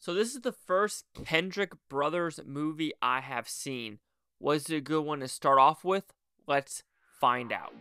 So this is the first Kendrick Brothers movie I have seen. Was it a good one to start off with? Let's find out.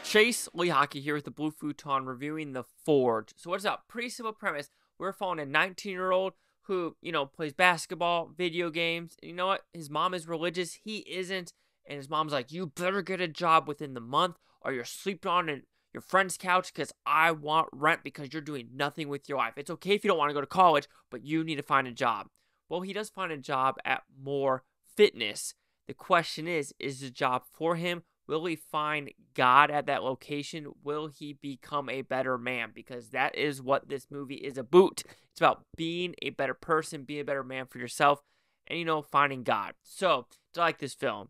Chase Lee Hockey here with the Blue Futon reviewing The Forge. So what's up? Pretty simple premise. We're following a 19-year-old who, plays basketball, video games. And you know what? His mom is religious. He isn't. And his mom's like, you better get a job within the month or you're sleeping on your friend's couch because I want rent because you're doing nothing with your life. It's okay if you don't want to go to college, but you need to find a job. Well, he does find a job at More Fitness. The question is the job for him? Will he find God at that location? Will he become a better man? Because that is what this movie is about. It's about being a better person, being a better man for yourself, and, finding God. So, do I like this film?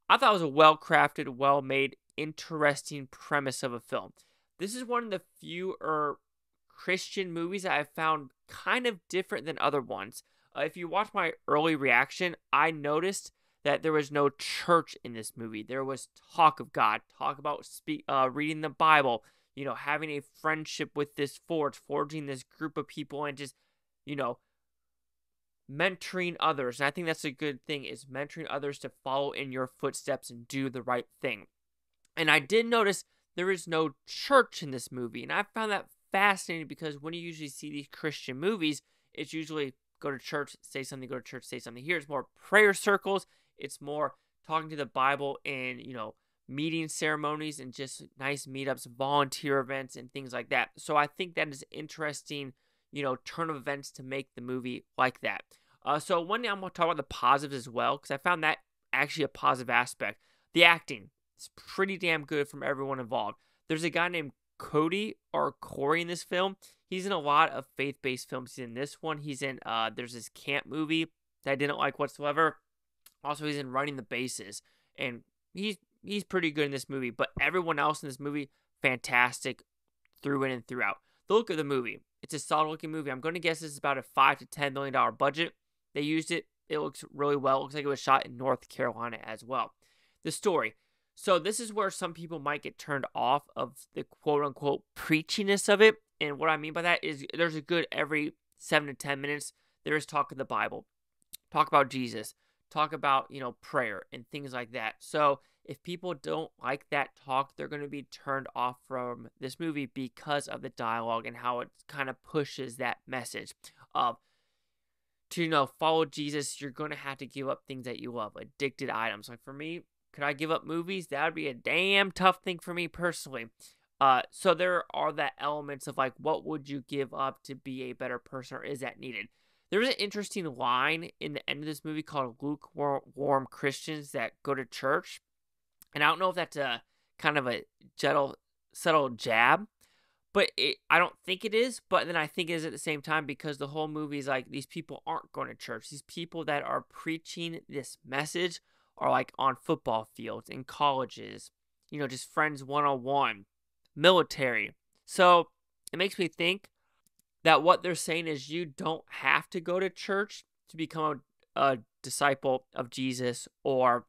I thought it was a well-crafted, well-made, interesting premise of a film. This is one of the fewer Christian movies that I've found kind of different than other ones. If you watch my early reaction, I noticed that there was no church in this movie. There was talk of God, talk about reading the Bible, having a friendship with this forging this group of people and just, mentoring others. And I think that's a good thing, is mentoring others to follow in your footsteps and do the right thing. And I did notice there is no church in this movie. And I found that fascinating because when you usually see these Christian movies, it's usually go to church, say something, go to church, say something. Here it's more prayer circles. It's more talking to the Bible and, meeting ceremonies and just nice meetups, volunteer events, and things like that. So I think that is interesting, turn of events to make the movie like that. So one thing I'm going to talk about the positives as well, because I found that actually a positive aspect. The acting is pretty damn good from everyone involved. There's a guy named Cody or Corey in this film. He's in a lot of faith-based films. He's in this one. He's in, there's this camp movie that I didn't like whatsoever. Also, he's in Running the Bases, and he's pretty good in this movie. But everyone else in this movie, fantastic through in and throughout. The look of the movie, it's a solid-looking movie. I'm going to guess this is about a $5 to $10 million budget. They used it. It looks really well. It looks like it was shot in North Carolina as well. The story. So this is where some people might get turned off of the quote-unquote preachiness of it. And what I mean by that is there's a good every 7 to 10 minutes, there is talk of the Bible, talk about Jesus, talk about, prayer and things like that. So if people don't like that talk, they're going to be turned off from this movie because of the dialogue and how it kind of pushes that message of, to, follow Jesus, you're going to have to give up things that you love, addicted items. Like for me, could I give up movies? That would be a damn tough thing for me personally. So there are that elements of like, what would you give up to be a better person, or is that needed? There's an interesting line in the end of this movie called lukewarm Christians that go to church. And I don't know if that's a kind of a subtle jab, but I don't think it is. But then I think it is at the same time, because the whole movie is like these people aren't going to church. These people that are preaching this message are like on football fields, in colleges, just friends one-on-one, military. So it makes me think that what they're saying is you don't have to go to church to become a disciple of Jesus or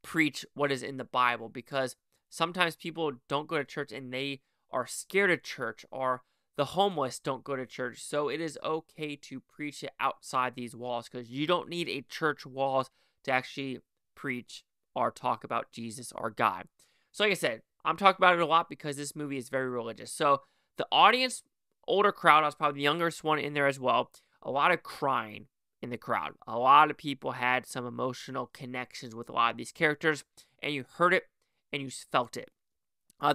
preach what is in the Bible, because sometimes people don't go to church and they are scared of church, or the homeless don't go to church. So it is okay to preach it outside these walls, because you don't need a church walls to actually preach or talk about Jesus or God. So like I said, I'm talking about it a lot because this movie is very religious. So the audience, older crowd, I was probably the youngest one in there as well. A lot of crying in the crowd. A lot of people had some emotional connections with a lot of these characters, and you heard it and you felt it.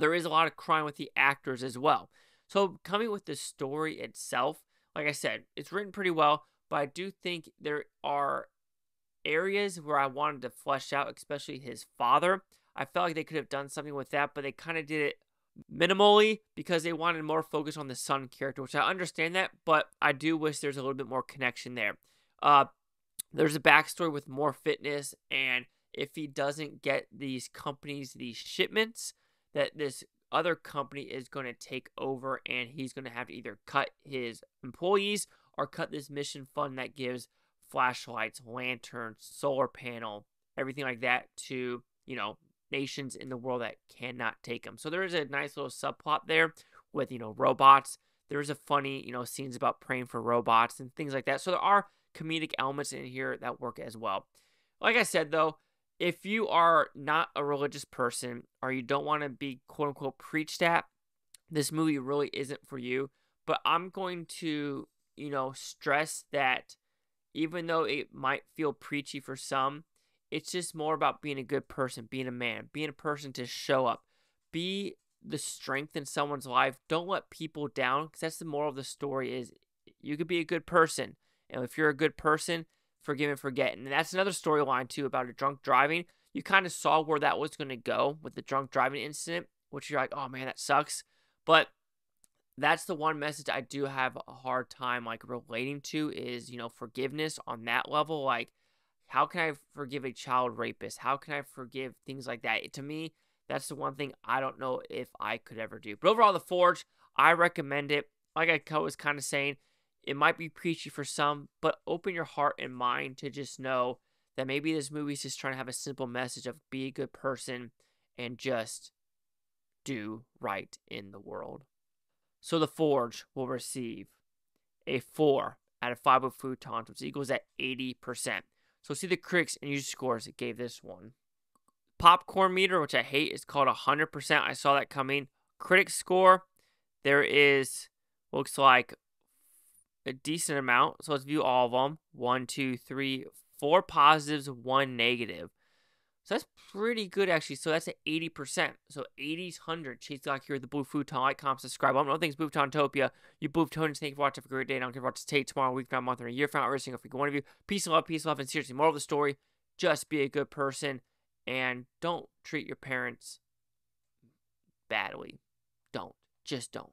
There is a lot of crying with the actors as well. So coming with the story itself, like I said, it's written pretty well, but I do think there are areas where I wanted to flesh out, especially his father. I felt like they could have done something with that, but they kind of did it minimally because they wanted more focus on the son character, which I understand that, but I do wish there's a little bit more connection there. There's a backstory with More Fitness, and if he doesn't get these companies, these shipments, that this other company is going to take over, and he's going to have to either cut his employees or cut this mission fund that gives flashlights, lanterns, solar panel, everything like that to, nations in the world that cannot take them. So there is a nice little subplot there with, robots. There's a funny, scenes about praying for robots and things like that. So there are comedic elements in here that work as well. Like I said, though, if you are not a religious person or you don't want to be quote unquote preached at, this movie really isn't for you. But I'm going to, stress that even though it might feel preachy for some, it's just more about being a good person, being a man, being a person to show up, be the strength in someone's life. Don't let people down, because that's the moral of the story is you could be a good person. And if you're a good person, forgive and forget. And that's another storyline, too, about a drunk driving. You kind of saw where that was going to go with the drunk driving incident, which you're like, oh, man, that sucks. But that's the one message I do have a hard time, relating to is, forgiveness on that level. Like, how can I forgive a child rapist? How can I forgive things like that? To me, that's the one thing I don't know if I could ever do. But overall, The Forge, I recommend it. Like I was kind of saying, it might be preachy for some, but open your heart and mind to just know that maybe this movie is just trying to have a simple message of be a good person and just do right in the world. So The Forge will receive a 4 out of 5 with Futons, which equals at 80%. So see the critics and user scores it gave this one. Popcorn meter, which I hate, is called 100%. I saw that coming. Critic score, there is, looks like a decent amount. So let's view all of them. 1, 2, 3, 4 positives, 1 negative. So that's pretty good, actually. So that's at 80%. So 80's 100. Chase like here with the Blue Futon. Like, comment, subscribe. I'm thanks, Bluetoontopia. You Bluetonians, thank you for watching. Have a great day. And I don't care if watch today, tomorrow, week, now, month, or a year from now, every single freaking one of you. Peace and love, and seriously, moral of the story, just be a good person and don't treat your parents badly. Don't. Just don't.